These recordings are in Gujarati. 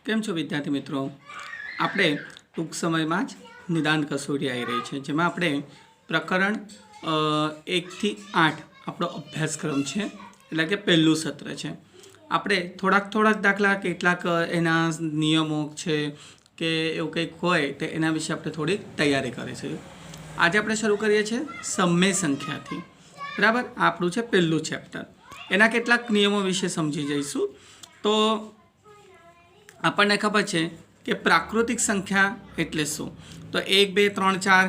કેમ છો વિદ્યાર્થી મિત્રો? આપણે ટૂંક સમયમાં જ નિદાન કસોટી આવી રહી છે, જેમાં આપણે પ્રકરણ 1 થી 8 આપણો અભ્યાસક્રમ છે, એટલે કે પહેલું સત્ર છે. આપણે થોડાક દાખલા, કેટલાક એના નિયમો છે કે એવું કંઈક હોય તો એના વિશે આપણે થોડીક તૈયારી કરીશું. આજે આપણે શરૂ કરીએ છીએ સમય સંખ્યાથી. બરાબર, આપણું છે પહેલું ચેપ્ટર. એના કેટલાક નિયમો વિશે સમજી જઈશું. તો આપણને ખબર છે કે પ્રાકૃતિક સંખ્યા એટલે શું? તો 1, 2, 3, 4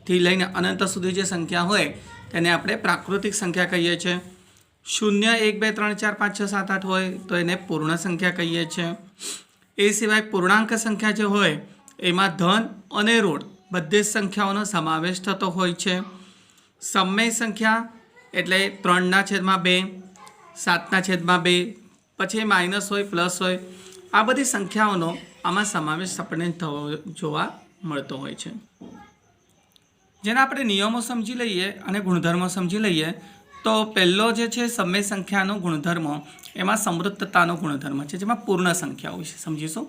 થી લઈને અનંત સુધી જે સંખ્યા હોય તેને આપણે પ્રાકૃતિક સંખ્યા કહીએ છીએ. 0, 1, 2, 3, 4, 5, 6, 7, 8 હોય તો એને પૂર્ણ સંખ્યા કહીએ છીએ. એ સિવાય પૂર્ણાંક સંખ્યા જે હોય એમાં ધન અને ઋણ બધી જ સંખ્યાઓનો સમાવેશ થતો હોય છે. સમય સંખ્યા એટલે 3/2, 7/2, પછી માઇનસ હોય, પ્લસ હોય, આ બધી સંખ્યાઓનો આમાં સમાવેશ આપણને જોવા મળતો હોય છે. જેના આપણે નિયમો સમજી લઈએ અને ગુણધર્મો સમજી લઈએ તો પહેલો જે છે સમય સંખ્યાનો ગુણધર્મ, એમાં સમૃદ્ધતાનો ગુણધર્મ છે, જેમાં પૂર્ણ સંખ્યાઓ વિશે સમજીશું.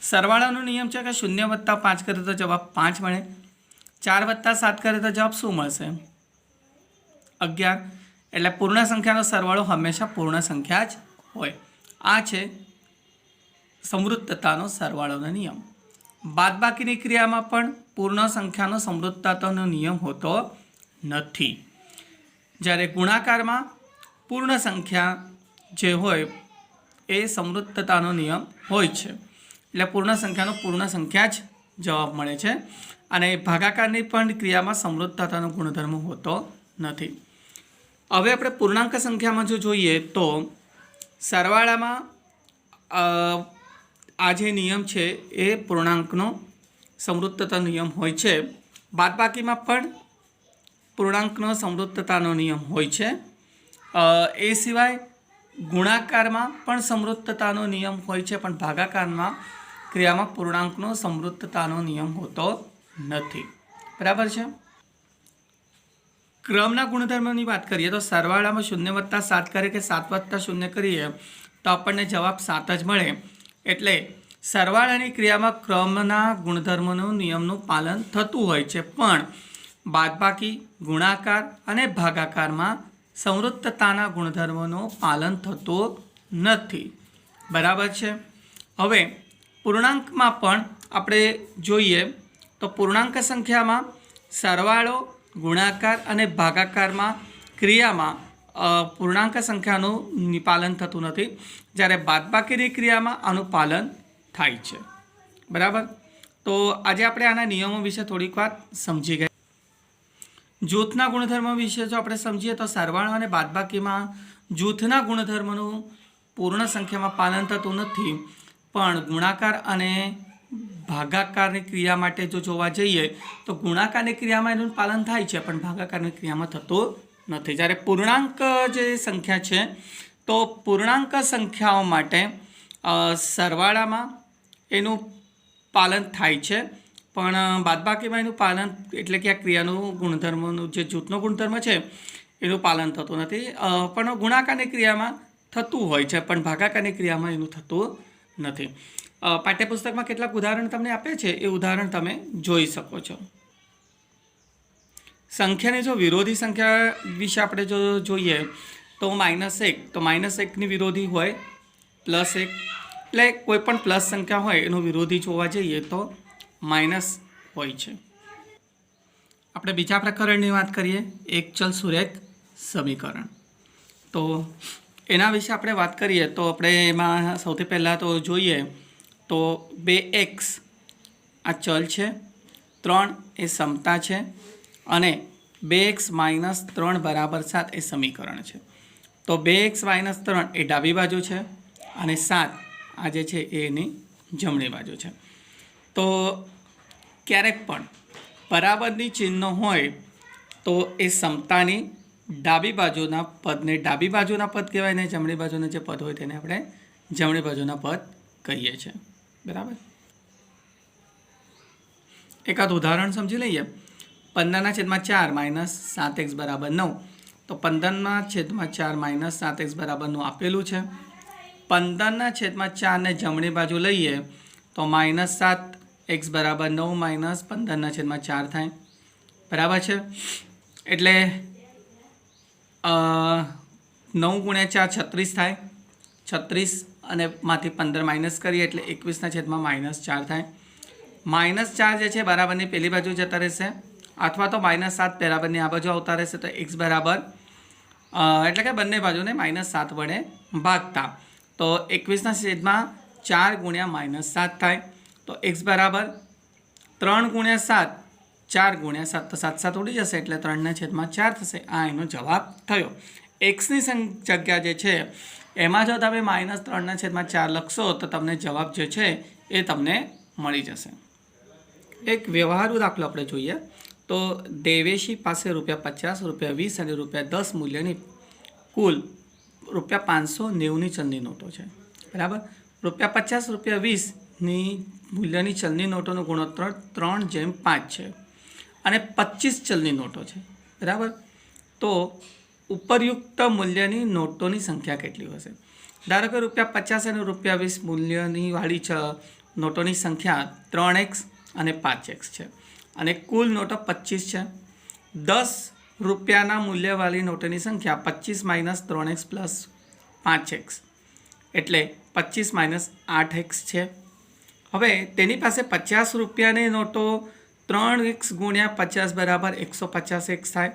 સરવાળાનો નિયમ છે કે 0 + 5 કરે તો જવાબ 5 મળે. 4 + 7 કરે તો જવાબ શું મળશે? 11. એટલે પૂર્ણ સંખ્યાનો સરવાળો હંમેશા પૂર્ણ સંખ્યા જ હોય. આ છે સમૃદ્ધતાનો સરવાળોનો નિયમ. બાદબાકીની ક્રિયામાં પણ પૂર્ણ સંખ્યાનો સમૃદ્ધતાનો નિયમ હોતો નથી. જ્યારે ગુણાકારમાં પૂર્ણ સંખ્યા જે હોય એ સમૃદ્ધતાનો નિયમ હોય છે, એટલે પૂર્ણ સંખ્યાનો પૂર્ણ સંખ્યા જ જવાબ મળે છે. અને ભાગાકારની પણ ક્રિયામાં સમૃદ્ધતાનો ગુણધર્મ હોતો નથી. હવે આપણે પૂર્ણાંક સંખ્યામાં જો જોઈએ તો સરવાળામાં આ જે નિયમ છે એ પૂર્ણાંકનો સમૃદ્ધતા નિયમ હોય છે. બાદબાકીમાં પણ પૂર્ણાંકનો સમૃદ્ધતાનો નિયમ હોય છે. એ સિવાય ગુણાકારમાં પણ સમૃદ્ધતાનો નિયમ હોય છે, પણ ભાગાકારમાં ક્રિયામાં પૂર્ણાંકનો સમૃદ્ધતાનો નિયમ હોતો નથી. બરાબર છે. ક્રમના ગુણધર્મોની વાત કરીએ તો સરવાળામાં 0 + 7 કરે કે 7 + 0 કરીએ તો આપણને જવાબ 7 જ મળે. એટલે સરવાળાની ક્રિયામાં ક્રમના ગુણધર્મોનું નિયમનું પાલન થતું હોય છે, પણ બાદબાકી, ગુણાકાર અને ભાગાકારમાં સમૃદ્ધતાના ગુણધર્મોનું પાલન થતું નથી. બરાબર છે. હવે પૂર્ણાંકમાં પણ આપણે જોઈએ તો પૂર્ણાંક સંખ્યામાં સરવાળો, ગુણાકાર અને ભાગાકારમાં ક્રિયામાં પૂર્ણાંક સંખ્યાનું પાલન થતું નથી, જ્યારે બાદબાકીની ક્રિયામાં આનું પાલન થાય છે. બરાબર. તો આજે આપણે આના નિયમો વિશે થોડીક વાત સમજી ગયા. જૂથના ગુણધર્મો વિશે જો આપણે સમજીએ તો સરવાળો અને બાદબાકીમાં જૂથના ગુણધર્મનું પૂર્ણ સંખ્યામાં પાલન થતું નથી, પણ ગુણાકાર અને ભાગાકારની ક્રિયા માટે જો જોવા જઈએ તો ગુણાકારની ક્રિયામાં એનું પાલન થાય છે, પણ ભાગાકારની ક્રિયામાં થતું નથી. જ્યારે પૂર્ણાંક જે સંખ્યા છે તો પૂર્ણાંક સંખ્યાઓ માટે સરવાળામાં એનું પાલન થાય છે, પણ બાદબાકીમાં એનું પાલન, એટલે કે આ ક્રિયાનું ગુણધર્મનું જે જૂથનો ગુણધર્મ છે એનું પાલન થતું નથી. પણ ગુણાકારની ક્રિયામાં થતું હોય છે, પણ ભાગાકારની ક્રિયામાં એનું થતું નથી. પાઠ્યપુસ્તકમાં કેટલાક ઉદાહરણ તમને આપે છે, એ ઉદાહરણ તમે જોઈ શકો છો. સંખ્યાની જો વિરોધી સંખ્યા વિશે આપણે જો જોઈએ તો -1, તો -1ની વિરોધી હોય +1, એટલે કોઈ પણ પ્લસ સંખ્યા હોય એનો વિરોધી જોવા જઈએ તો માઇનસ હોય છે. આપણે બીજા પ્રકરણની વાત કરીએ, એક ચલ સુરેખ સમીકરણ. તો એના વિશે આપણે વાત કરીએ તો આપણે એમાં સૌથી પહેલાં તો જોઈએ તો 2x આ ચલ છે, 3 એ સમતા છે, અને 2x - 3 = 7 એ સમીકરણ છે. તો 2x - 3 એ ડાબી બાજુ છે અને 7 આ જે છે એ એની જમણી બાજુ છે. તો ક્યારેક પણ બરાબરની ચિહ્ન હોય તો એ સમતાની ડાબી બાજુના પદને ડાબી બાજુના પદ કહેવાય, ને જમણી બાજુના જે પદ હોય તેને આપણે જમણી બાજુના પદ કહીએ છીએ. બરાબર. એકાદ ઉદાહરણ સમજી લઈએ. 15/4 - 7x = 9. તો 15/4 - 7x = 9 આપેલું છે. 15/4 ને જમણી બાજુ લઈએ તો -7 x બરાબર 9 - 15/4 થાય, બરાબર છે। એટલે 9 × 4 36 થાય, 36 અને માંથી 15 માઇનસ કરીએ એટલે 21/-4 થાય। -4 જે છે બરાબરની પેલી બાજુ જતા રહેશે, અથવા તો -7 બરાબરની આ બાજુ આવતા રહેશે, તો x બરાબર એટલે કે બંને બાજુને -7 વડે ભાગતા તો 21/4 × -7 થાય। તો x બરાબર 3 × 7 4 × 7 તો 7 7 ઉડી જશે એટલે 3/4 થશે। આ એનો જવાબ થયો। એક્સની જગ્યા જે છે એમાં જો તમે -3/4 લખશો તો તમને જવાબ જે છે એ તમને મળી જશે। એક વ્યવહારુ દાખલો આપણે જોઈએ તો દેવેશી પાસે ₹50, ₹20 અને ₹10 મૂલ્યની કુલ ₹590ની ચલની નોટો છે, બરાબર। ₹50, ₹20ની મૂલ્યની ચલની નોટોનો ગુણોત્તર 3:5 છે અને 25 ચલની નોટો છે, બરાબર। તો ઉપરયુક્ત મૂલ્યની નોટોની સંખ્યા કેટલી હશે? ધારો કે ₹50 અને ₹20 મૂલ્યની વાળી નોટોની સંખ્યા 3x અને 5x છે અને કુલ નોટો 25 છે। 10 રૂપિયાના મૂલ્યવાળી નોટોની સંખ્યા 25 - 3x + 5x એટલે 25 - 8x છે। હવે તેની પાસે 50 રૂપિયાની નોટો 3x × 50 બરાબર 150x થાય।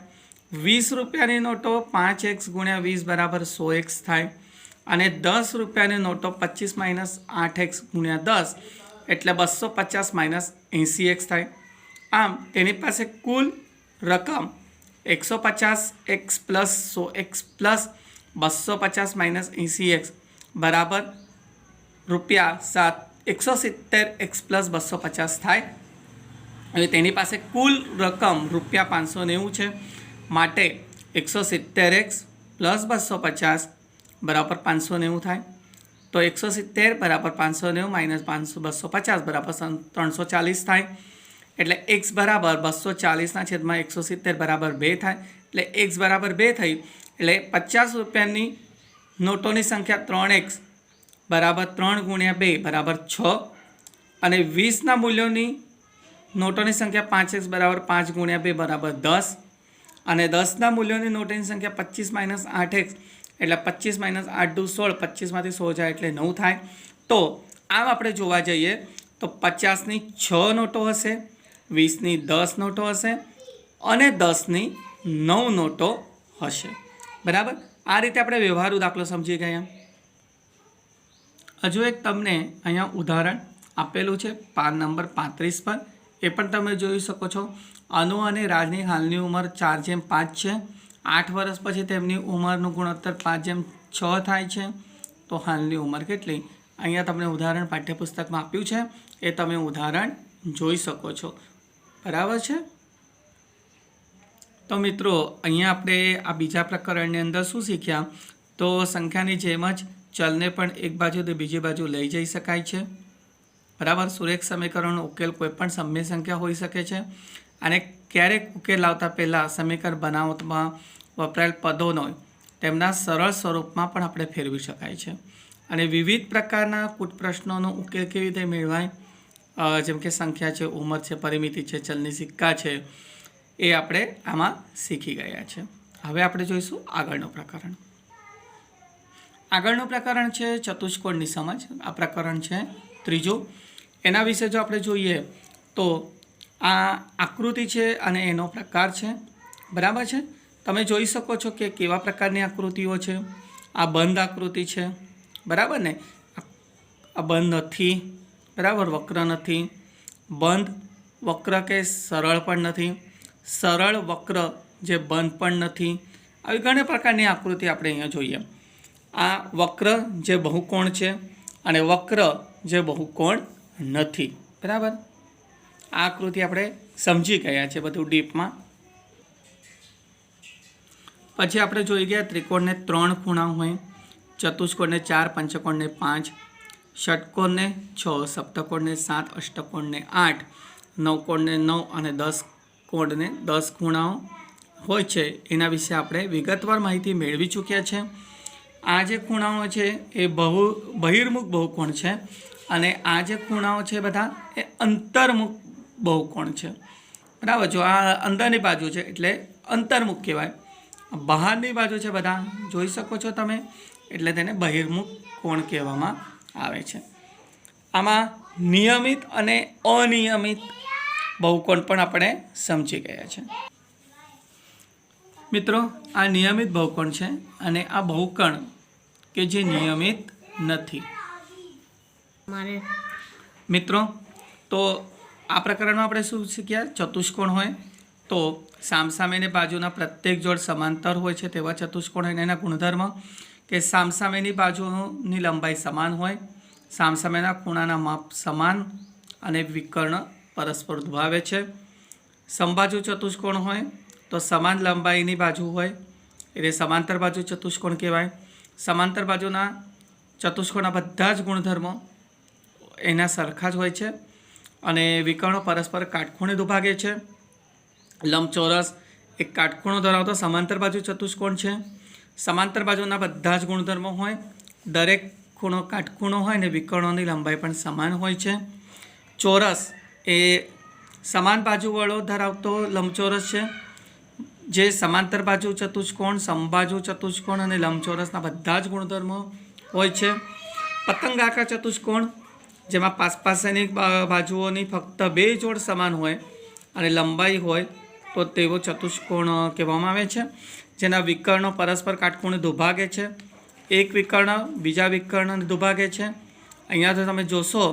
20 રૂપિયાની નોટો 5x × 20 બરાબર 100x થાય અને 10 રૂપિયાની નોટો 25 - 8x × 10 એટલે 250 - 80x થાય। આમ તેની પાસે કુલ રકમ 150x + 100x + 250 - 80x બરાબર ₹170x + 250 થાય। હવે તેની પાસે કુલ રકમ ₹590 છે, માટે 170x + 250 બરાબર 590 થાય। તો 170 બરાબર 590 - 250 બરાબર 340 થાય। એટલે x બરાબર 240/170 બરાબર 2 થાય। એટલે x બરાબર 2 થઈ એટલે 50 રૂપિયાની નોટોની સંખ્યા 3x બરાબર 3 × 2 બરાબર 6 અને 20ના મૂલ્યોની નોટોની સંખ્યા 5x બરાબર 5 × 2 બરાબર 10 અને 10ના મૂલ્યોની નોટોની સંખ્યા 25 - 8x એટલે 25 - 8 = 16, 25માંથી 100 જાય એટલે 9 થાય। તો આમ આપણે જોવા જઈએ તો 50ની 6 નોટો હશે, 20ની 10 નોટો હશે અને 10ની 9 નોટો હશે, બરાબર। આ રીતે આપણે વ્યવહારુ દાખલો સમજી ગયા। હજુ એક તમને અહીંયા ઉદાહરણ આપેલું છે પાન નંબર 35 પર, એ પણ તમે જોઈ શકો છો। અનુ અને રાજની હાલની ઉંમર 4:5 છે। 8 વર્ષ પછી તેમની ઉંમરનું ગુણોત્તર 5:6 થાય છે। તો હાલની ઉંમર કેટલી? અહીંયા તમને ઉદાહરણ પાઠ્યપુસ્તકમાં આપ્યું છે, એ તમે ઉદાહરણ જોઈ શકો છો, બરાબર છે। તો મિત્રો અહીંયા આપણે આ બીજા પ્રકરણની અંદર શું શીખ્યા? તો સંખ્યાની જેમ જ ચલને પણ એક બાજુથી બીજી બાજુ લઈ જઈ શકાય છે, બરાબર। સુરેખ સમીકરણનો ઉકેલ કોઈ પણ સમય સંખ્યા હોઈ શકે છે અને ક્યારેક ઉકેલ લાવતા પહેલાં સમીકરણ બનાવવામાં વપરાયેલ પદોનો તેમના સરળ સ્વરૂપમાં પણ આપણે ફેરવી શકાય છે અને વિવિધ પ્રકારના કૂટ પ્રશ્નોનો ઉકેલ કેવી રીતે મેળવાય, જેમ કે સંખ્યા છે, ઉંમર છે, પરિમિતિ છે, ચલની સિક્કા છે, એ આપણે આમાં શીખી ગયા છે। હવે આપણે જોઈશું આગળનું પ્રકરણ। આગળનું પ્રકરણ છે ચતુષ્કોણની સમજ। આ પ્રકરણ છે ત્રીજું। એના વિશે જો આપણે જોઈએ તો આ આકૃતિ છે અને એનો પ્રકાર છે, બરાબર છે। તમે જોઈ શકો છો કે કેવા પ્રકારની આકૃતિઓ છે। આ બંધ આકૃતિ છે, બરાબર ને। આ બંધ નથી, બરાબર, વક્ર નથી, બંધ વક્ર કે સરળ પણ નથી, સરળ વક્ર જે બંધ પણ નથી, આવી ઘણી પ્રકારની આકૃતિ આપણે અહીંયા જોઈએ। આ વક્ર જે બહુકોણ છે અને વક્ર જે બહુકોણ નથી, બરાબર। આ આકૃતિ આપણે સમજી ગયા છે બધું ડીપમાં। પછી આપણે જોઈ ગયા ત્રિકોણને 3 ખૂણા હોય, ચતુષ્કોણને 4, પંચકોણને 5, ષટકોણને 6, સપ્તકોણને 7, અષ્ટકોણને 8, નવકોણને 9 અને 10 કોણને 10 ખૂણાઓ હોય છે। એના વિશે આપણે વિગતવાર માહિતી મેળવી ચૂક્યા છે। આ જે ખૂણાઓ છે એ બહિર્મુખ બહુકોણ છે અને આ જે ખૂણાઓ છે બધા એ અંતર્મુખ બહુકોણ છે, બરાબર. જો આ અંદરની બાજુ છે એટલે અંતર્મુખ કહેવાય, બહારની બાજુ છે બધા જોઈ શકો છો તમે, એટલે તેને બહિર્મુખ કોણ કહેવામાં આવે છે. આમાં નિયમિત અને અનિયમિત બહુકોણ પણ આપણે સમજી ગયા છે. મિત્રો, આ નિયમિત બહુકોણ છે અને આ બહુકોણ કે જે નિયમિત નથી. મિત્રો, તો આ પ્રકરણમાં આપણે શું શીખ્યા? ચતુષ્કોણ હોય તો સામસામેની બાજુના પ્રત્યેક જોડ સમાંતર હોય છે તેવા ચતુષ્કોણ હોય. એના ગુણધર્મ કે સામસામેની બાજુની લંબાઈ સમાન હોય, સામસામેના ખૂણાના માપ સમાન અને વિકર્ણ પરસ્પર દુભાવે છે. સમબાજુ ચતુષ્કોણ હોય તો સમાન લંબાઈની બાજુ હોય એટલે સમાંતર બાજુ ચતુષ્કોણ કહેવાય. સમાંતર બાજુના ચતુષ્કોણના બધા જ ગુણધર્મો એના સરખા જ હોય છે અને વિકર્ણો પરસ્પર કાટખૂણે દુભાગે છે. લંબચોરસ એક કાટખૂણો ધરાવતો સમાંતર બાજુ ચતુષ્કોણ છે. સમાંતર બાજુના બધા જ ગુણધર્મો હોય, દરેક ખૂણો કાટખૂણો હોય ને વિકર્ણોની લંબાઈ પણ સમાન હોય છે. ચોરસ એ સમાન બાજુવાળો ધરાવતો લંબચોરસ છે, જે સમાંતર બાજુ ચતુષ્કોણ, સમબાજુ ચતુષ્કોણ અને લંબચોરસના બધા જ ગુણધર્મો હોય છે. પતંગાકાર ચતુષ્કોણ જેમાં પાસપાસની બાજુઓની ફક્ત 2 જોડ સમાન હોય અને લંબાઈ હોય તો તેવો ચતુષ્કોણ કહેવામાં આવે છે, જેના વિકર્ણો પરસ્પર કાટખૂણે દુભાગે છે. એક વિકર્ણ બીજા વિકર્ણને દુભાગે છે. અહીંયા તો તમે જોશો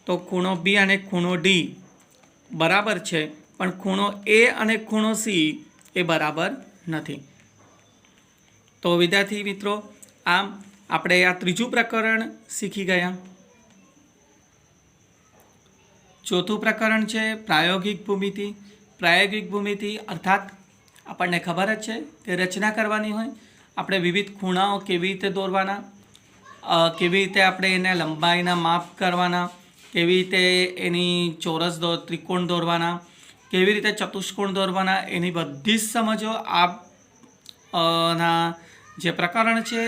તો ખૂણો બી અને ખૂણો ડી બરાબર છે, પણ ખૂણો એ અને ખૂણો સી એ બરાબર નથી. તો વિદ્યાર્થી મિત્રો, આમ આપણે આ ત્રીજું પ્રકરણ શીખી ગયા. ચોથું પ્રકરણ છે પ્રાયોગિક ભૂમિતિ. પ્રાયોગિક ભૂમિતિ અર્થાત આપણને ખબર જ છે કે રચના કરવાની હોય, આપણે વિવિધ ખૂણાઓ કેવી રીતે દોરવાના, કેવી રીતે આપણે એના લંબાઈના માપ કરવાના, કેવી રીતે એની ચોરસ ત્રિકોણ દોરવાના, કેવી રીતે ચતુષ્કોણ દોરવાના, એની બધી જ સમજો ના જે પ્રકરણ છે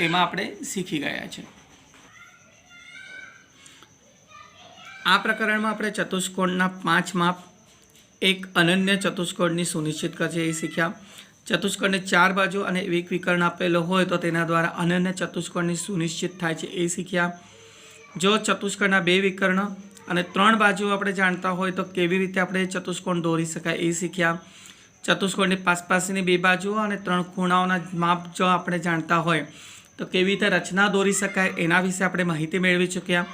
એમાં આપણે શીખી ગયા છે. આ પ્રકરણમાં આપણે ચતુષ્કોણના 5 માપ, એક અનન્ય ચતુષ્કોણની સુનિશ્ચિત કરશે એ શીખ્યા. ચતુષ્કોણની 4 બાજુ અને એક વિકર્ણ આપેલો હોય તો તેના દ્વારા અનન્ય ચતુષ્કોણની સુનિશ્ચિત થાય છે એ શીખ્યા. જો ચતુષ્કોણના 2 વિકર્ણ અને 3 બાજુ આપણે જાણતા હોય તો કેવી રીતે આપણે ચતુષ્કોણ દોરી શકાય એ શીખ્યા. ચતુષ્કોણની પાસપાસની 2 બાજુઓ અને 3 ખૂણાઓના માપ જો આપણે જાણતા હોય તો કેવી રીતે રચના દોરી શકાય એના વિશે આપણે માહિતી મેળવી ચૂક્યા.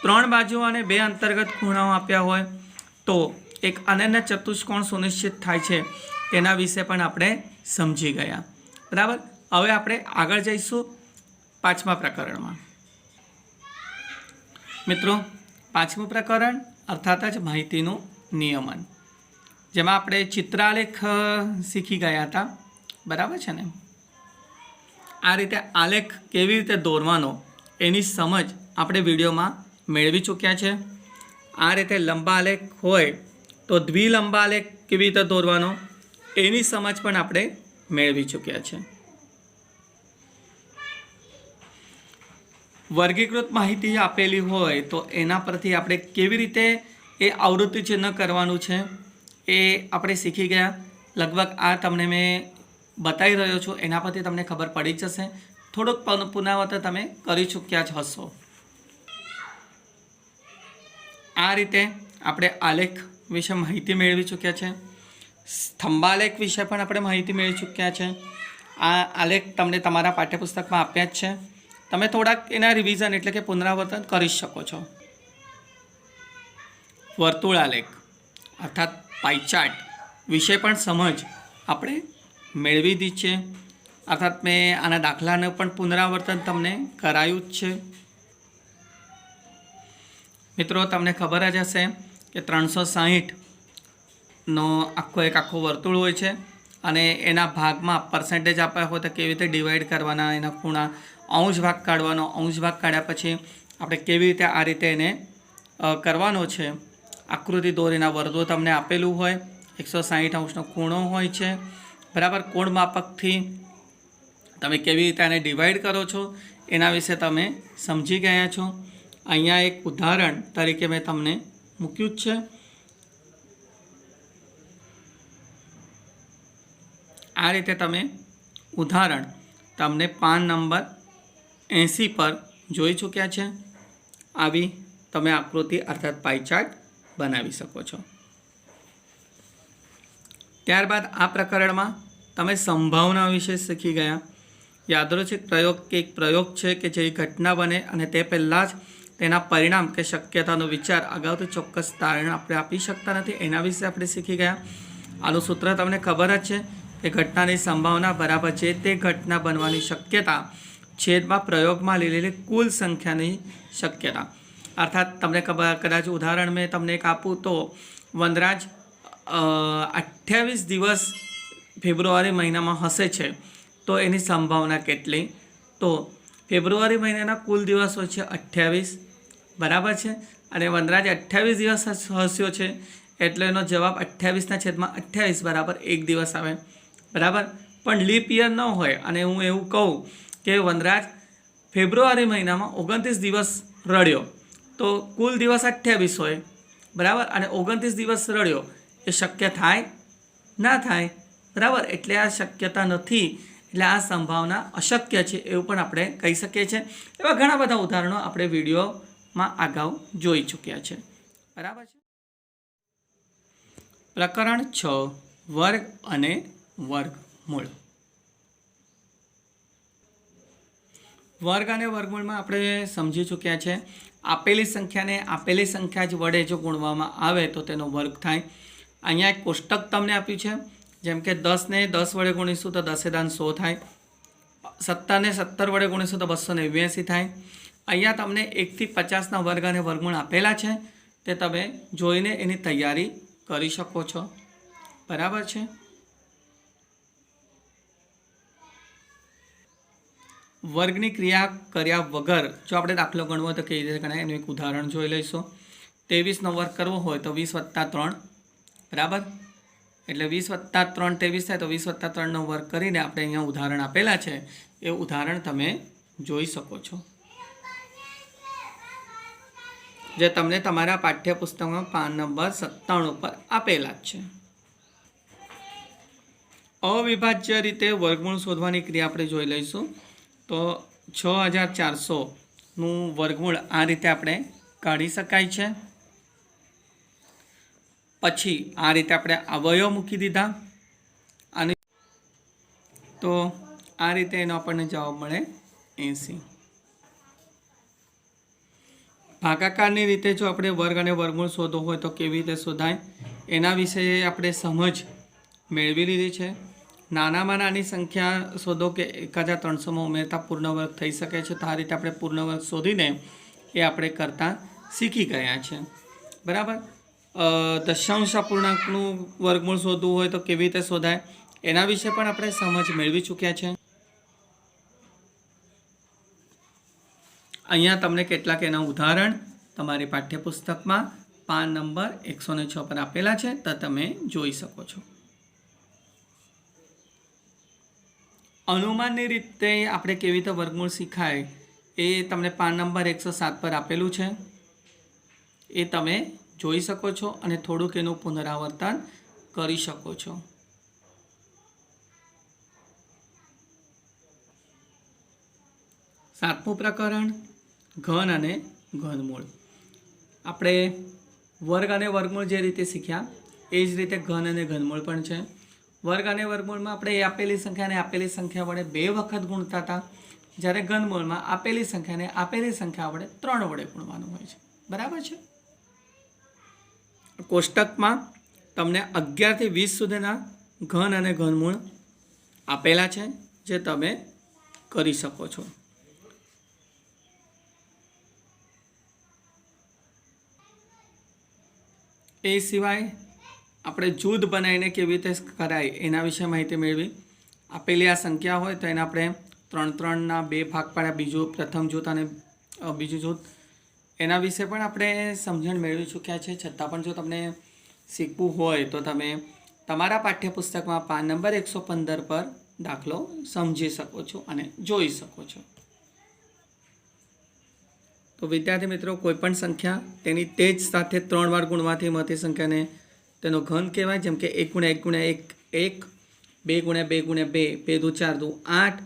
3 બાજુઓ અને 2 અંતર્ગત ખૂણાઓ આપ્યા હોય તો એક અનન્ય ચતુષ્કોણ સુનિશ્ચિત થાય છે તેના વિશે પણ આપણે સમજી ગયા. બરાબર. હવે આપણે આગળ જઈશું 5મા પ્રકરણમાં. મિત્રો, 5મું પ્રકરણ અર્થાત જ માહિતીનું નિયમન, જેમાં આપણે ચિત્રાલેખ શીખી ગયા હતા. બરાબર છે ને? આ રીતે આલેખ કેવી રીતે દોરવાનો એની સમજ આપણે વિડીયોમાં મેળવી ચૂક્યા છે. આ રીતે લંબાલેખ હોય તો દ્વિલંબાલેખ કેવી રીતે દોરવાનો એની સમજ પણ આપણે મેળવી ચૂક્યા છે. વર્ગીકૃત માહિતી આપેલી હોય તો એના પરથી આપણે કેવી રીતે એ આવૃત્તિ ચિહ્ન કરવાનું છે એ આપણે શીખી ગયા. લગભગ આ તમને મેં બતાવી રહ્યો છું એના પરથી તમને ખબર પડી જશે. થોડુંક પુનરાવર્તન તમે કરી ચૂક્યા જ હશો. આ રીતે આપણે આલેખ વિશે માહિતી મેળવી ચૂક્યા છે. સ્તંભાલેખ વિશે પણ આપણે માહિતી મેળવી ચૂક્યા છે. આ આલેખ તમને તમારા પાઠ્યપુસ્તકમાં આપ્યા જ છે. તમે થોડાક એના રિવિઝન એટલે કે પુનરાવર્તન કરી શકો છો. વર્તુળાલેખ અર્થાત પાઇચાર્ટ વિશે પણ સમજ આપણે મેળવી દીધી છે. અર્થાત મેં આના દાખલાનું પણ પુનરાવર્તન તમને કરાયું જ છે. મિત્રો, તમને ખબર જ હશે કે 360નો આખો વર્તુળ હોય છે અને એના ભાગમાં પર્સન્ટેજ આપ્યા હોય તો કેવી રીતે ડિવાઈડ કરવાના, એના ખૂણા અંશ ભાગ કાઢવાનો, અંશ ભાગ કાઢ્યા પછી આપણે કેવી રીતે આ રીતે એને કરવાનો છે. આકૃતિ દોરીના વર્તુળ તમને આપેલું હોય, 160 અંશનો ખૂણો હોય છે. બરાબર. કોણ માપકથી તમે કેવી રીતે આને ડિવાઈડ કરો છો એના વિશે તમે સમજી ગયા છો. અહીંયા એક ઉદાહરણ તરીકે મેં તમને મૂક્યું જ છે। આ રીતે તમે ઉદાહરણ તમને પાન નંબર 80 પર જોઈ ચૂક્યા છે। આવી તમે આકૃતિ અર્થાત પાઈ ચાર્ટ બનાવી શકો છો। ત્યારબાદ આ પ્રકરણમાં તમે સંભાવના વિશે શીખી ગયા। યાદૃચ્છિક પ્રયોગ કે એક પ્રયોગ છે કે જે ઘટના બને અને તે પહેલાં જ તેના પરિણામ કે શક્યતાનો વિચાર અગાઉથી ચોક્કસ તારણ આપણે આપી શકતા નથી, એના વિશે આપણે શીખી ગયા। આનું સૂત્ર તમને ખબર જ છે કે ઘટનાની સંભાવના બરાબર છે તે ઘટના બનવાની શક્યતા છેદમાં પ્રયોગમાં લીધેલી કુલ સંખ્યાની શક્યતા। અર્થાત તમને કદાચ ઉદાહરણ મેં તમને એક આપું તો વનરાજ 28 દિવસ ફેબ્રુઆરી મહિનામાં હસે છે તો એની સંભાવના કેટલી? તો ફેબ્રુઆરી મહિનાના કુલ દિવસો છે 28, બરાબર છે, અને વનરાજ 28 દિવસ હસ્યો છે એટલે એનો જવાબ 28/28 બરાબર 1 દિવસ આવે, બરાબર। પણ લીપ યર ન હોય અને હું એવું કહું કે વનરાજ ફેબ્રુઆરી મહિનામાં 29 દિવસ રડ્યો તો કુલ દિવસ 28 હોય, બરાબર, અને 29 દિવસ રડ્યો એ શક્ય થાય? ના થાય, બરાબર। એટલે આ શક્યતા નથી, એટલે આ સંભાવના અશક્ય છે એવું પણ આપણે કહી શકીએ છીએ। એવા ઘણા બધા ઉદાહરણો આપણે વિડીયોમાં અગાઉ જોઈ ચૂક્યા છે, બરાબર છે। પ્રકરણ 6 વર્ગ અને વર્ગમૂળ। વર્ગ અને વર્ગમૂળમાં આપણે સમજી ચૂક્યા છે આપેલી સંખ્યાને આપેલી સંખ્યા જ વડે જો ગુણવામાં આવે તો તેનો વર્ગ થાય। અહીંયા એક કોષ્ટક તમને આપ્યું છે, જેમ કે 10 ને 10 વડે ગુણીશું તો 10 × 100 થાય, 17 ને 17 વડે ગુણીશું તો 289 થાય। અહીંયા તમને 1 થી 50ના વર્ગ અને વર્ગમૂળ આપેલા છે, તે તમે જોઈને એની તૈયારી કરી શકો છો, બરાબર છે। વર્ગની ક્રિયા કર્યા વગર જો આપણે દાખલો ગણવો હોય તો કેવી રીતે ગણાય એનું એક ઉદાહરણ જોઈ લઈશું। 23નો વર્ગ કરવો હોય તો 20 + 3, બરાબર, એટલે 20 + 3 23 થાય તો 20 + 3નો વર્ગ કરીને આપણે અહીંયા ઉદાહરણ આપેલા છે એ ઉદાહરણ તમે જોઈ શકો છો, જે તમને તમારા પાઠ્યપુસ્તકમાં પાન નંબર 97 પર આપેલા જ છે। અવિભાજ્ય રીતે વર્ગમૂળ શોધવાની ક્રિયા આપણે જોઈ લઈશું। તો 6400નું વર્ગમૂળ આ રીતે આપણે કાઢી શકાય છે। પછી આ રીતે આપણે અવયવ મૂકી દીધા અને તો આ રીતે એનો આપણને જવાબ મળે 80। ભાગાકારની રીતે જો આપણે વર્ગ અને વર્ગમૂળ શોધવો હોય તો કેવી રીતે શોધાય એના વિશે આપણે સમજ મેળવી લીધી છે। નાનામાં નાની સંખ્યા શોધો કે 1300માં ઉમેરતા પૂર્ણ વર્ગ થઈ શકે છે, તો આ રીતે આપણે પૂર્ણ વર્ગ શોધીને એ આપણે કરતાં શીખી ગયા છે, બરાબર। દશાંશ અપૂર્ણાંકનું વર્ગમૂળ શોધવું હોય તો કેવી રીતે શોધાય એના વિશે પણ આપણે સમજ મેળવી ચૂક્યા છે। અહીંયા તમને કેટલાક એના ઉદાહરણ તમારી પાઠ્યપુસ્તકમાં પાન નંબર 106 પર આપેલા છે, તો તમે જોઈ શકો છો। અનુમાનની રીતે આપણે કેવી રીતે વર્ગમૂળ શીખાય એ તમને પાન નંબર 107 પર આપેલું છે, એ તમે જોઈ શકો છો અને થોડુંક એનું પુનરાવર્તન કરી શકો છો। સાતમું પ્રકરણ ઘન અને ઘનમૂળ। આપણે વર્ગ અને વર્ગમૂળ જે રીતે શીખ્યા એ જ રીતે ઘન અને ઘનમૂળ પણ છે। વર્ગ અને વર્ગમૂળમાં આપણે આપેલી સંખ્યાને આપેલી સંખ્યા વડે 2 વખત ગુણતા હતા, જ્યારે ઘનમૂળમાં આપેલી સંખ્યાને આપેલી સંખ્યા વડે 3 વડે ગુણવાનું હોય છે, બરાબર છે। કોષ્ટકમાં તમને 11 થી 20 સુધીના ઘન અને ઘનમૂળ આપેલા છે, જે તમે કરી શકો છો। એ સિવાય આપણે જૂથ બનાવીને કેવી રીતે કરાય એના વિશે માહિતી મેળવી। આપેલી આ સંખ્યા હોય તો એને આપણે 3-3ના 2 ભાગ પાડ્યા, બીજું પ્રથમ જૂથ અને બીજું જૂથ, એના વિશે પણ આપણે સમજણ મેળવી ચૂક્યા છે। છતાં પણ જો તમને શીખવું હોય તો તમે તમારા પાઠ્યપુસ્તકમાં પાન નંબર 115 પર દાખલો સમજી શકો છો અને જોઈ શકો છો। તો વિદ્યાર્થી મિત્રો કોઈપણ સંખ્યા તેની તે જ સાથે 3 વાર ગુણવાથી મળતી સંખ્યાને તેનો ઘન કહેવાય. જેમ કે 1 × 1 × 1 1, 2 × 2 × 2, 2 × 4 = 8,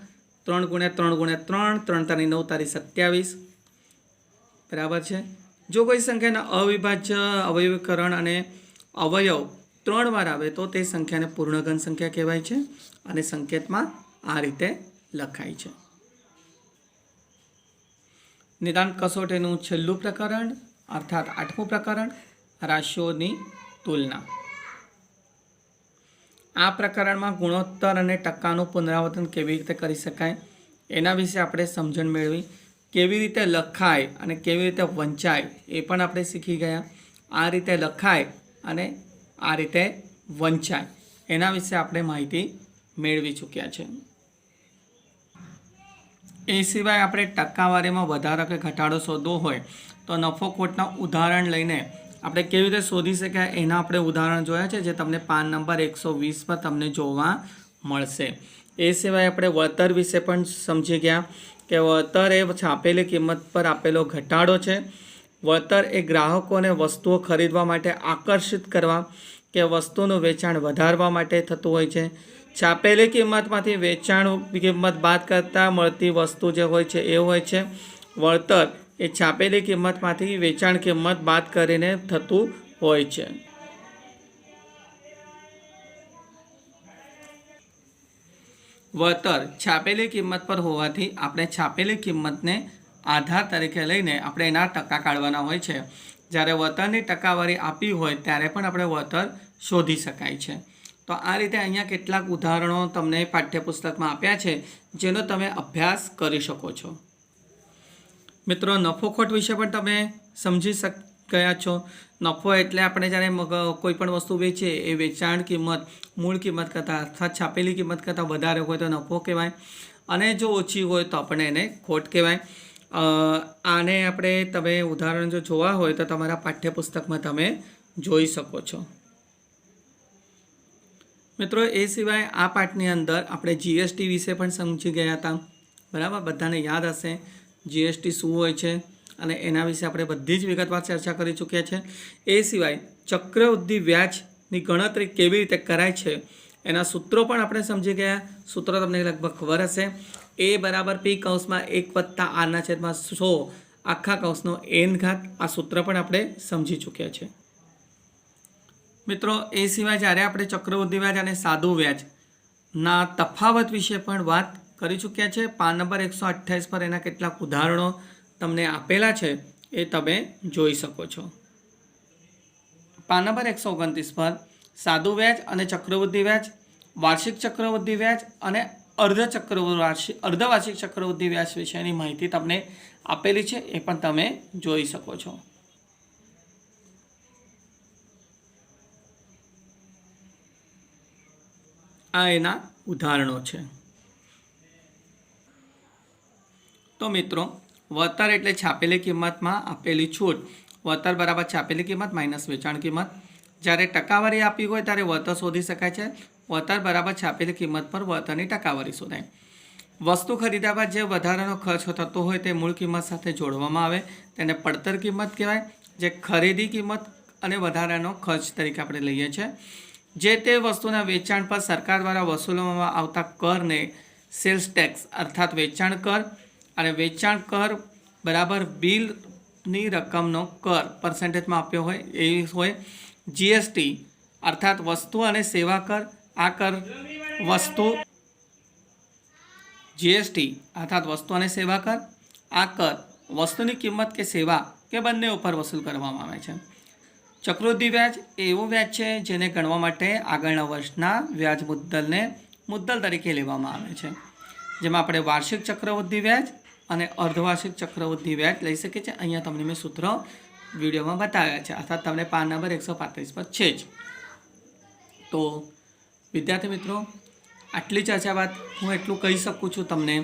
3 × 3 × 3, 3 તારી 9 તારી 27 બરાબર છે. જો કોઈ સંખ્યાના અવિભાજ્ય અવયવીકરણ અને અવયવ 3 વાર આવે તો તે સંખ્યાને પૂર્ણઘન સંખ્યા કહેવાય છે અને સંકેતમાં આ રીતે લખાય છે. નિદાન કસોટીનું છેલ્લું પ્રકરણ અર્થાત 8મું પ્રકરણ રાશિઓની તુલના. આ પ્રકરણમાં ગુણોત્તર અને ટકાનું પુનરાવર્તન કેવી રીતે કરી શકાય એના વિશે આપણે સમજણ મેળવી. કેવી રીતે લખાય અને કેવી રીતે વંચાય એ પણ આપણે શીખી ગયા. આ રીતે લખાય અને આ રીતે વંચાય એના વિશે આપણે માહિતી મેળવી ચૂક્યા છે. એ સિવાય આપણે ટકાવારીમાં વધારો કે ઘટાડો શોધવો હોય તો નફો ખોટના ઉદાહરણ લઈને આપણે કેવી રીતે શોધી શકાય એના આપણે ઉદાહરણ જોયા છે, જે તમને પાન નંબર 120 પર તમને જોવા મળશે. એ સિવાય આપણે વળતર વિશે પણ સમજી ગયા કે વળતર એ છાપેલી કિંમત પર આપેલો ઘટાડો છે. વળતર એ ગ્રાહકોને વસ્તુઓ ખરીદવા માટે આકર્ષિત કરવા કે વસ્તુનું વેચાણ વધારવા માટે થતું હોય છે. છાપેલી કિંમતમાંથી વેચાણ કિંમત બાદ કરતાં મળતી વસ્તુ જે હોય છે એ હોય છે વળતર. એ છાપેલી કિંમતમાંથી વેચાણ કિંમત બાદ કરીને થતું હોય છે. વળતર છાપેલી કિંમત પર હોવાથી આપણે છાપેલી કિંમતને આધાર તરીકે લઈને આપણે એના ટકા કાઢવાના હોય છે. જ્યારે વળતરની ટકાવારી આપી હોય ત્યારે પણ આપણે વળતર શોધી શકાય છે. તો આ રીતે અહીંયા કેટલાક ઉદાહરણો તમને પાઠ્યપુસ્તકમાં આપ્યા છે જેનો તમે અભ્યાસ કરી શકો છો. મિત્રો નફો ખોટ વિશે પણ તમે સમજી ગયા છો. નફો એટલે આપણે જ્યારે કોઈ પણ વસ્તુ વેચીએ એ વેચાણ કિંમત મૂળ કિંમત કરતાં અર્થાત છાપેલી કિંમત કરતાં વધારે હોય તો નફો કહેવાય અને જો ઓછી હોય તો આપણે એને ખોટ કહેવાય. આને આપણે તમે ઉદાહરણ જો જોવા હોય તો તમારા પાઠ્યપુસ્તકમાં તમે જોઈ શકો છો. મિત્રો એ સિવાય આ પાઠની અંદર આપણે જીએસટી વિશે પણ સમજી ગયા હતા. બરાબર, બધાને યાદ હશે જીએસટી શું હોય છે અને એના વિશે આપણે બધી જ વિગતવાર ચર્ચા કરી ચૂક્યા છે. એ સિવાય ચક્રવૃદ્ધિ વ્યાજની ગણતરી કેવી રીતે કરાય છે એના સૂત્રો પણ આપણે સમજી ગયા. સૂત્રો તમને લગભગ ખબર હશે. A = P (1 + R/100) આખા કૌંસનો n ઘાત. આ સૂત્ર પણ આપણે સમજી ચૂક્યા છે. મિત્રો એ સિવાય જ્યારે આપણે ચક્રવૃદ્ધિ વ્યાજ અને સાદું વ્યાજના તફાવત વિશે પણ વાત કરી ચૂક્યા છે. પાન નંબર 128 પર એના કેટલાક ઉદાહરણો તમને આપેલા છે એ તમે જોઈ શકો છો. પાન નંબર 129 પર સાદું વ્યાજ અને ચક્રવૃદ્ધિ વ્યાજ, વાર્ષિક ચક્રવૃદ્ધિ વ્યાજ અને અર્ધવાર્ષિક ચક્રવૃદ્ધિ વ્યાજ વિશેની માહિતી તમને આપેલી છે, એ પણ તમે જોઈ શકો છો. આ એના ઉદાહરણો છે. તો મિત્રો વળતર એટલે છાપેલી કિંમતમાં આપેલી છૂટ. વળતર બરાબર છાપેલી કિંમત માઇનસ વેચાણ કિંમત. જ્યારે ટકાવારી આપી હોય ત્યારે વળતર શોધી શકાય છે. વળતર બરાબર છાપેલી કિંમત પર વળતરની ટકાવારી શોધાય. વસ્તુ ખરીદ્યા બાદ જે વધારાનો ખર્ચ થતો હોય તે મૂળ કિંમત સાથે જોડવામાં આવે તેને પડતર કિંમત કહેવાય, જે ખરીદી કિંમત અને વધારાનો ખર્ચ તરીકે આપણે લઈએ છીએ. જે તે વસ્તુના વેચાણ પર સરકાર દ્વારા વસૂલવામાં આવતા કરને સેલ્સ ટેક્સ અર્થાત વેચાણ કર અને વેચાણ કર બરાબર બિલની રકમનો કર પર્સન્ટેજમાં આપ્યો હોય એ હોય. જીએસટી અર્થાત વસ્તુ અને સેવા કર. આ કર વસ્તુ જીએસટી અર્થાત વસ્તુ અને સેવા કર. આ કર વસ્તુની કિંમત કે સેવા કે બંને ઉપર વસૂલ કરવામાં આવે છે. ચક્રવૃદ્ધિ વ્યાજ એ એવું વ્યાજ છે જેને ગણવા માટે આગળના વર્ષના વ્યાજ મુદ્દલ તરીકે લેવામાં આવે છે. જેમાં આપણે વાર્ષિક ચક્રવૃદ્ધિ વ્યાજ અને અર્ધવાર્ષિક ચક્રવૃદ્ધિ વ્યાજ લઈ શકીએ છીએ. અહીંયા તમને મેં સૂત્ર વિડીયોમાં બતાવ્યા છે, અર્થાત તમને પાન નંબર 135 પર છે જ. તો વિદ્યાર્થી મિત્રો આટલી ચર્ચા બાદ હું એટલું કહી શકું છું તમને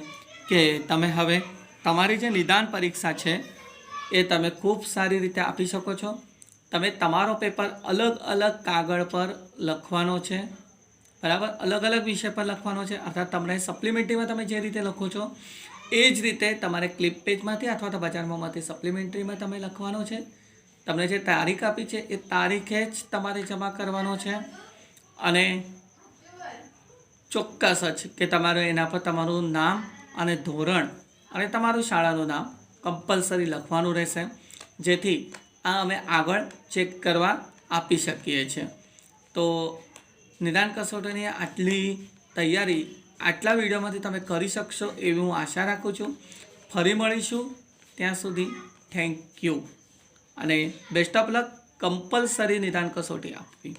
કે તમે હવે તમારી જે નિદાન પરીક્ષા છે એ તમે ખૂબ સારી રીતે આપી શકો છો. તમે તમારો પેપર અલગ અલગ કાગળ પર લખવાનો છે, બરાબર, અલગ અલગ વિષય પર લખવાનો છે. અર્થાત તમને સપ્લિમેન્ટરીમાં તમે જે રીતે લખો છો એ જ રીતે તમારે ક્લિપ પેજમાંથી અથવા તો બજારમાંથી સપ્લિમેન્ટરીમાં તમે લખવાનો છે. તમને જે તારીખ આપી છે એ તારીખે જ તમારે જમા કરવાનો છે અને ચોક્કસ જ કે તમારે એના પર તમારું નામ અને ધોરણ અને તમારું શાળાનું નામ કમ્પલસરી લખવાનું રહેશે, જેથી આ અમે આગળ ચેક કરવા આપી શકીએ છીએ. તો નિદાન કસોટીની આટલી તૈયારી આટલા વિડીયોમાંથી તમે કરી શકશો એવી હું આશા રાખું છું. ફરી મળીશું, ત્યાં સુધી થેન્ક યુ અને બેસ્ટ ઓફ લક. કમ્પલસરી નિદાન કસોટી આપવી.